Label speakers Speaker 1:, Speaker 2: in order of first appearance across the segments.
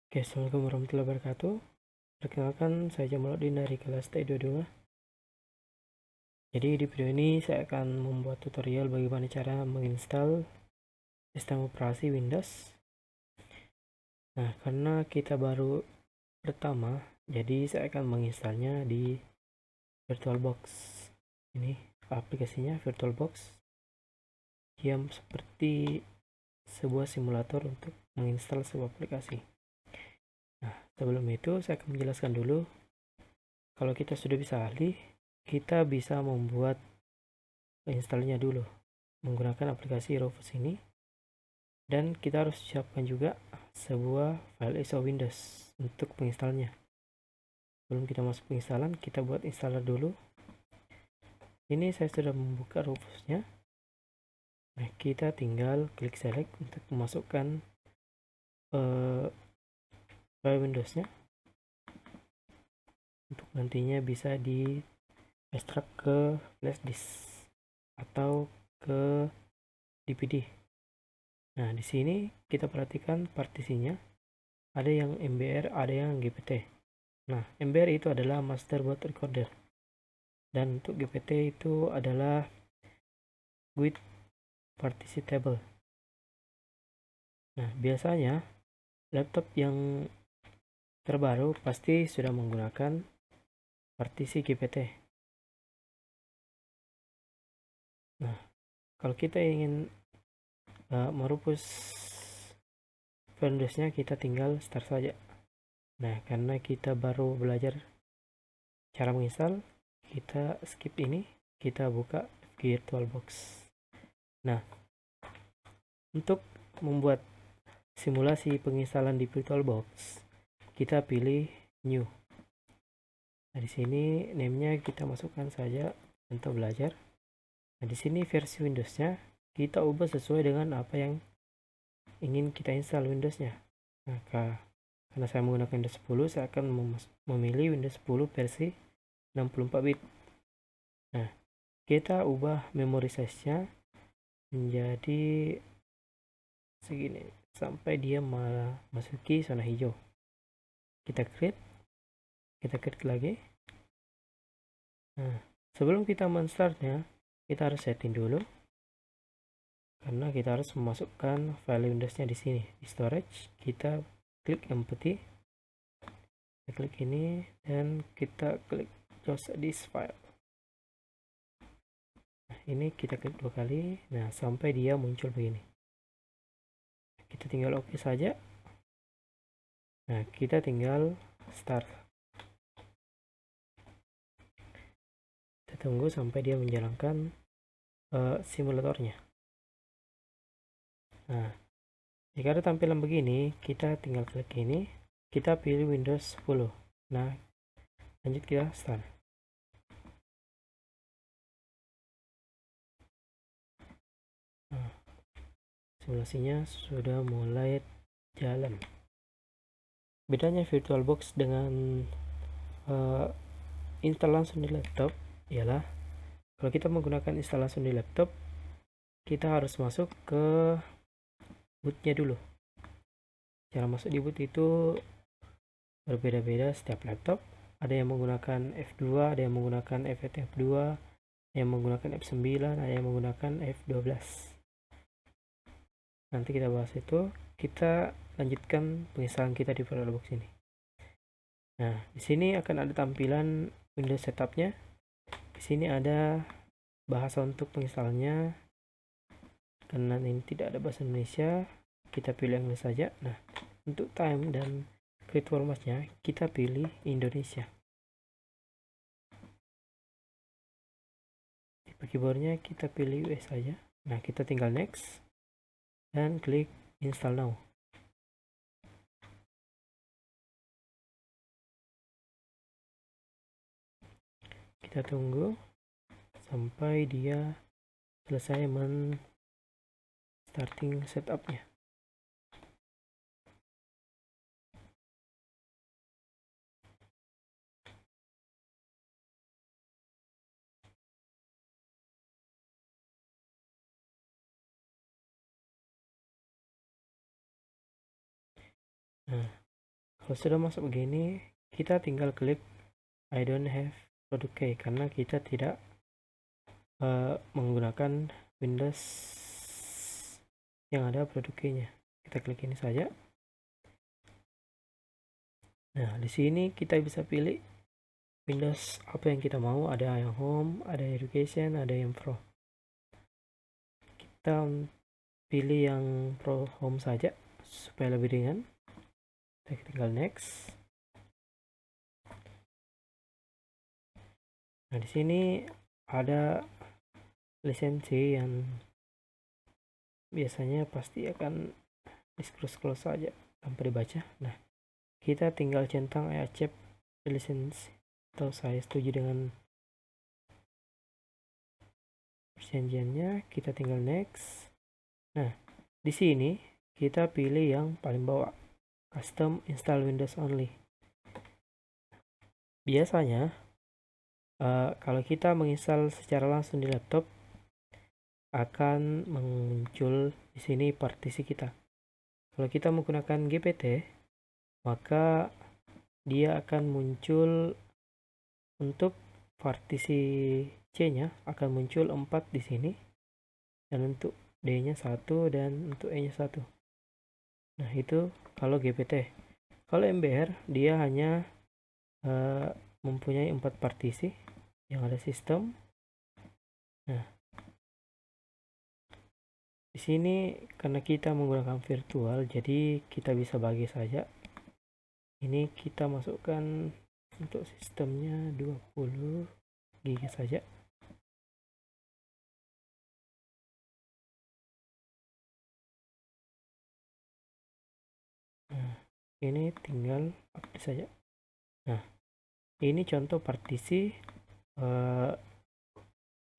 Speaker 1: Oke, assalamualaikum warahmatullahi wabarakatuh. Perkenalkan, saya Jamaluddin dari kelas T22. Jadi di video ini saya akan membuat tutorial bagaimana cara menginstal sistem operasi Windows. Nah, karena kita baru pertama, jadi saya akan menginstalnya di VirtualBox. Ini aplikasinya VirtualBox. Dia seperti sebuah simulator untuk menginstal sebuah aplikasi. Nah, sebelum itu saya akan menjelaskan dulu. Kalau kita sudah bisa alih, kita bisa membuat installnya dulu menggunakan aplikasi Rufus ini, dan kita harus siapkan juga sebuah file ISO Windows untuk penginstalnya. Sebelum kita masuk penginstalan, kita buat installer dulu. Ini saya sudah membuka Rufusnya. Nah, kita tinggal klik select untuk memasukkan file Windowsnya untuk nantinya bisa di ekstrak ke flash disk atau ke DVD. Nah, di sini kita perhatikan partisinya. Ada yang MBR, ada yang GPT. Nah, MBR itu adalah master board recorder. Dan untuk GPT itu adalah with partition table. Nah, biasanya laptop yang terbaru pasti sudah menggunakan partisi GPT. Nah, kalau kita ingin merupus Windowsnya, kita tinggal start saja. Nah, karena kita baru belajar cara menginstal, kita skip ini, kita buka VirtualBox. Nah, untuk membuat simulasi penginstalan di VirtualBox, kita pilih New. Nah, di sini name-nya kita masukkan saja untuk belajar. Nah, di sini versi Windows-nya kita ubah sesuai dengan apa yang ingin kita install Windows-nya. Nah, karena saya menggunakan Windows 10, saya akan memilih Windows 10 versi 64 bit. Nah, kita ubah memory size-nya menjadi segini sampai dia masuki zona hijau. Kita klik lagi. Nah, sebelum kita men-startnya, kita harus setting dulu, karena kita harus memasukkan file Windows-nya di sini di storage. Kita klik empty, kita klik ini, dan kita klik close this file. Nah, ini kita klik 2 kali. Nah, sampai dia muncul begini, kita tinggal oke saja. Nah, kita tinggal start. Kita tunggu sampai dia menjalankan simulatornya. Nah, jika ada tampilan begini, kita tinggal klik ini, kita pilih Windows 10. Nah, lanjut kita start. Nah, simulasinya sudah mulai jalan. Bedanya VirtualBox dengan install langsung di laptop ialah, kalau kita menggunakan install langsung di laptop, kita harus masuk ke bootnya dulu. Cara masuk di boot itu berbeda-beda setiap laptop. Ada yang menggunakan F2, ada yang menggunakan FAT2, ada yang menggunakan F9, ada yang menggunakan F12. Nanti kita bahas itu. Kita lanjutkan penginstalan kita di VirtualBox ini. Nah, di sini akan ada tampilan Windows setupnya. Di sini ada bahasa untuk penginstalannya. Karena ini tidak ada bahasa Indonesia, kita pilih yang Inggris saja. Nah, untuk time dan create formatnya kita pilih Indonesia. Di keyboardnya kita pilih US saja. Nah, kita tinggal next dan klik install now. Kita tunggu sampai dia selesai starting setupnya. Nah, kalau sudah masuk begini, kita tinggal klik I don't have product key karena kita tidak menggunakan Windows yang ada produk key-nya. Kita klik ini saja. Nah, di sini kita bisa pilih Windows apa yang kita mau. Ada yang Home, ada Education, ada yang Pro. Kita pilih yang Pro Home saja supaya lebih ringan. Kita tinggal next. Nah, di sini ada lisensi yang biasanya pasti akan di-scroll saja tanpa dibaca. Nah, kita tinggal centang I accept lisensi atau saya setuju dengan perjanjiannya. Kita tinggal next. Nah, di sini kita pilih yang paling bawah, custom install Windows only. Biasanya kalau kita menginstal secara langsung di laptop akan muncul di sini partisi kita. Kalau kita menggunakan GPT, maka dia akan muncul untuk partisi C-nya akan muncul 4 di sini, dan untuk D-nya 1 dan untuk E-nya 1. Nah, itu kalau GPT. Kalau MBR dia hanya mempunyai 4 partisi yang ada sistem. Nah, di sini karena kita menggunakan virtual, jadi kita bisa bagi saja. Ini kita masukkan untuk sistemnya 20 GB saja. Nah, ini tinggal update saja. Nah, ini contoh partisi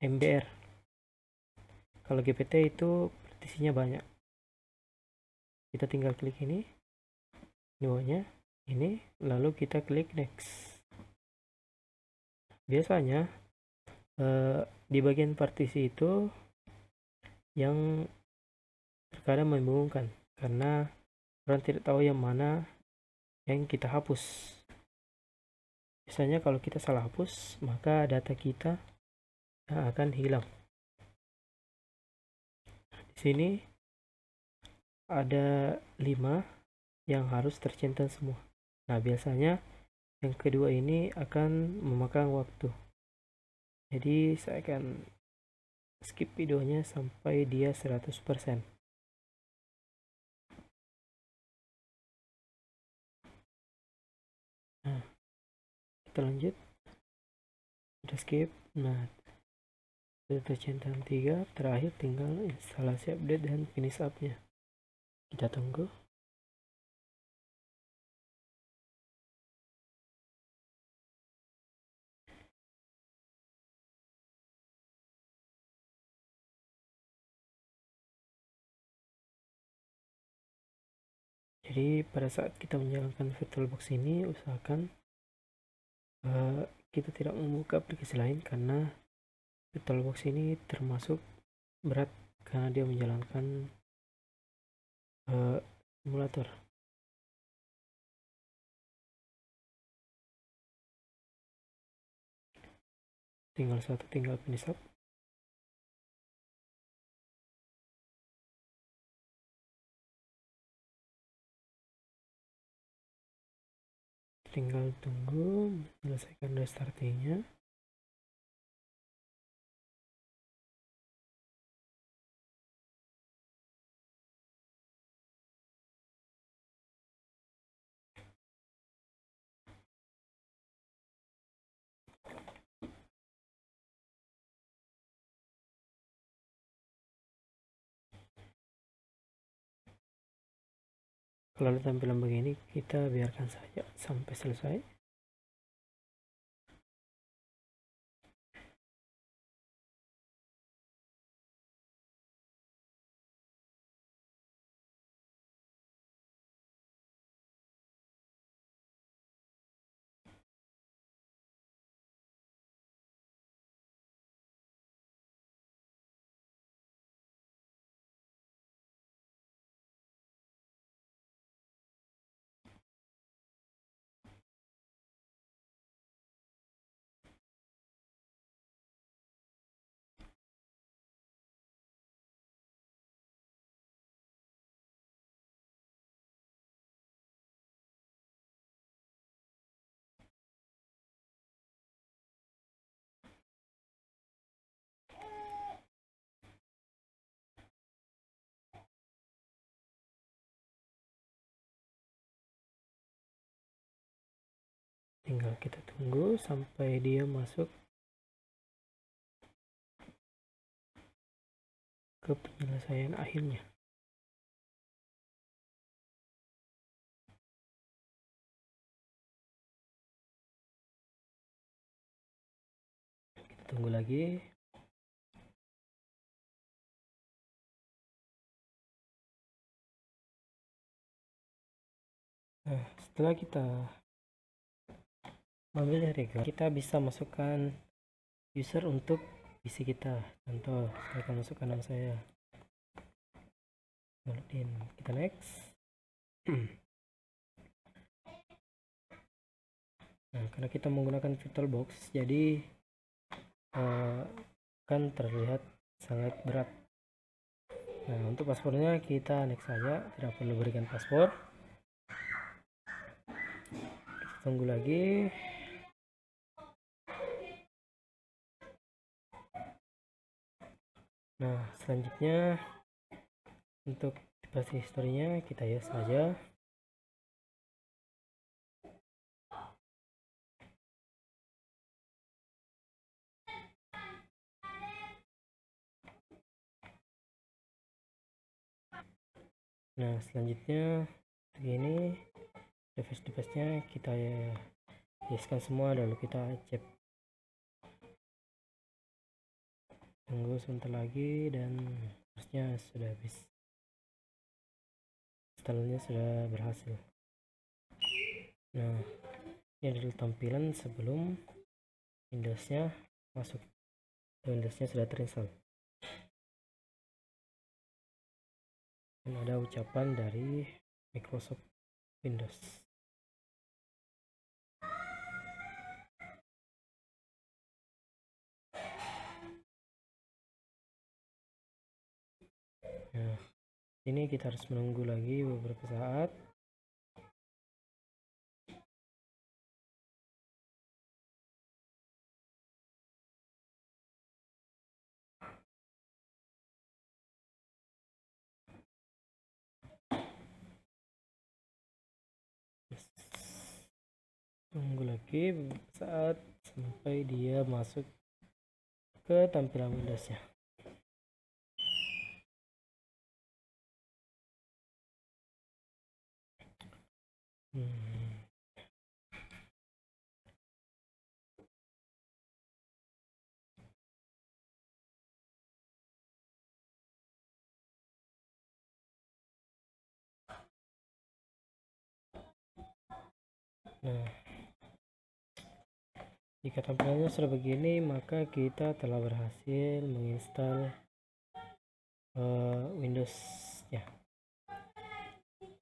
Speaker 1: MBR. Kalau GPT itu partisinya banyak. Kita tinggal klik ini bawahnya ini, lalu kita klik next. Biasanya di bagian partisi itu yang terkadang membingungkan karena orang tidak tahu yang mana yang kita hapus. Biasanya kalau kita salah hapus, maka data kita akan hilang. Di sini ada 5 yang harus tercentang semua. Nah, biasanya yang kedua ini akan memakan waktu. Jadi saya akan skip videonya sampai dia 100%. Nah, kita lanjut. Kita skip. Nah, sudah tercentang 3. Terakhir tinggal instalasi update dan finish up-nya. Kita tunggu. Jadi pada saat kita menjalankan VirtualBox ini, usahakan kita tidak membuka aplikasi lain karena VirtualBox ini termasuk berat karena dia menjalankan simulator. Tinggal finish up. Tinggal tunggu selesaikan restartingnya. Kalau ada tampilan begini, kita biarkan saja sampai selesai. tinggal kita tunggu sampai dia masuk ke penyelesaian akhirnya. Kita tunggu lagi. Nah, setelah kita memilih regal, kita bisa masukkan user untuk PC kita. Contoh, saya akan masukkan nama saya Nurdin. Kita next. Nah, karena kita menggunakan VirtualBox, jadi kan terlihat sangat berat. Nah, untuk paspornya kita next saja, tidak perlu berikan paspor. Kita tunggu lagi. Nah, selanjutnya untuk device historinya kita yes saja. Nah, selanjutnya begini, device-nya kita yeskan semua, lalu kita cek. Tunggu sebentar lagi dan harusnya sudah habis. Installnya sudah berhasil. Nah, ini adalah tampilan sebelum Windowsnya masuk. Windowsnya sudah terinstall. Dan ada ucapan dari Microsoft Windows. Nah, ini kita harus menunggu lagi beberapa saat. Tunggu lagi beberapa saat sampai dia masuk ke tampilan Windowsnya. Nah, jika tampilannya sudah begini, maka kita telah berhasil menginstal Windows ya.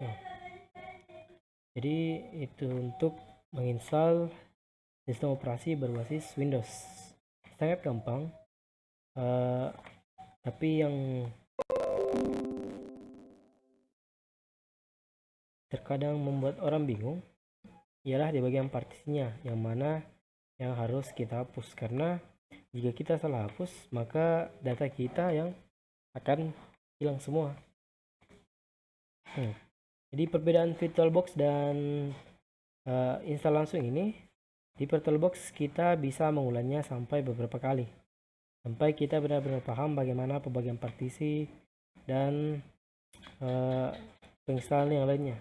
Speaker 1: Nah, jadi itu untuk menginstal sistem operasi berbasis Windows. Sangat gampang. Tapi yang terkadang membuat orang bingung ialah di bagian partisinya, yang mana yang harus kita hapus, karena jika kita salah hapus maka data kita yang akan hilang semua. Jadi perbedaan VirtualBox dan install langsung ini, di VirtualBox kita bisa mengulangnya sampai beberapa kali sampai kita benar-benar paham bagaimana pembagian partisi dan penginstalan yang lainnya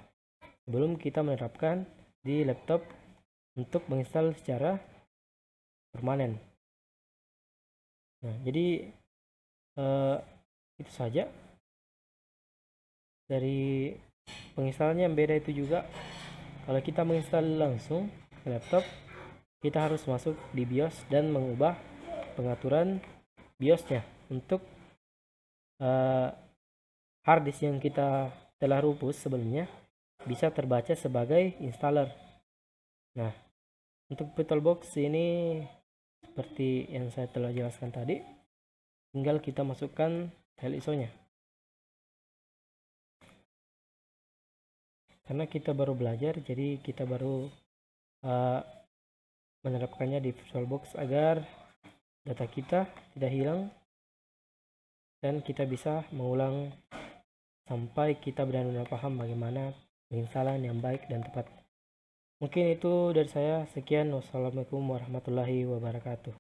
Speaker 1: sebelum kita menerapkan di laptop untuk menginstal secara permanen. Nah, jadi itu saja dari penginstalannya. Yang beda itu juga kalau kita menginstal langsung ke laptop, kita harus masuk di BIOS dan mengubah pengaturan BIOSnya untuk harddisk yang kita telah rupus sebelumnya bisa terbaca sebagai installer. Nah, untuk VirtualBox ini seperti yang saya telah jelaskan tadi, tinggal kita masukkan file ISO-nya. Karena kita baru belajar, jadi kita baru menerapkannya di VirtualBox agar data kita tidak hilang dan kita bisa mengulang sampai kita benar-benar paham bagaimana penginstalan yang baik dan tepat. Mungkin itu dari saya. Sekian, wassalamualaikum warahmatullahi wabarakatuh.